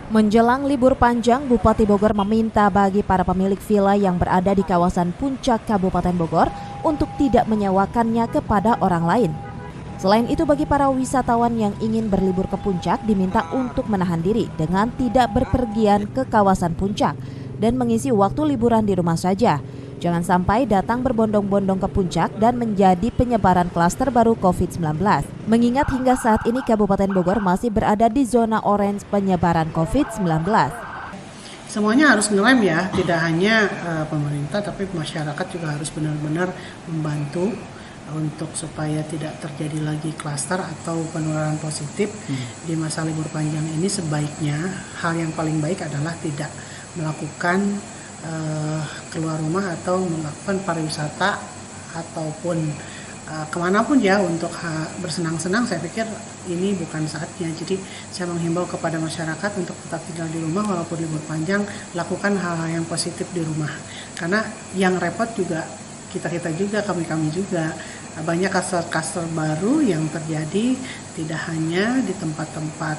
Menjelang libur panjang, Bupati Bogor meminta bagi para pemilik villa yang berada di kawasan Puncak Kabupaten Bogor untuk tidak menyewakannya kepada orang lain. Selain itu, bagi para wisatawan yang ingin berlibur ke puncak diminta untuk menahan diri dengan tidak berpergian ke kawasan puncak dan mengisi waktu liburan di rumah saja. Jangan sampai datang berbondong-bondong ke puncak dan menjadi penyebaran klaster baru COVID-19. Mengingat hingga saat ini Kabupaten Bogor masih berada di zona orange penyebaran COVID-19. Semuanya harus ngerem ya, tidak hanya pemerintah tapi masyarakat juga harus benar-benar membantu untuk supaya tidak terjadi lagi klaster atau penularan positif di masa libur panjang ini. Sebaiknya hal yang paling baik adalah tidak melakukan keluar rumah atau melakukan pariwisata ataupun kemanapun ya untuk bersenang-senang. Saya pikir ini bukan saatnya. Jadi saya menghimbau kepada masyarakat untuk tetap tinggal di rumah walaupun libur panjang, lakukan hal-hal yang positif di rumah. Karena yang repot juga kita juga, kami juga. Banyak klaster baru yang terjadi tidak hanya di tempat-tempat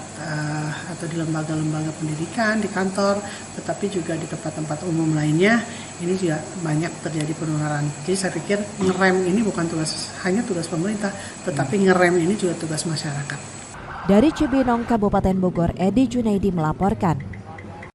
atau di lembaga-lembaga pendidikan, di kantor, tetapi juga di tempat-tempat umum lainnya. Ini juga banyak terjadi penularan. Jadi saya pikir ngerem ini bukan hanya tugas pemerintah, tetapi ngerem ini juga tugas masyarakat. Dari Cibinong, Kabupaten Bogor, Edi Junaidi melaporkan.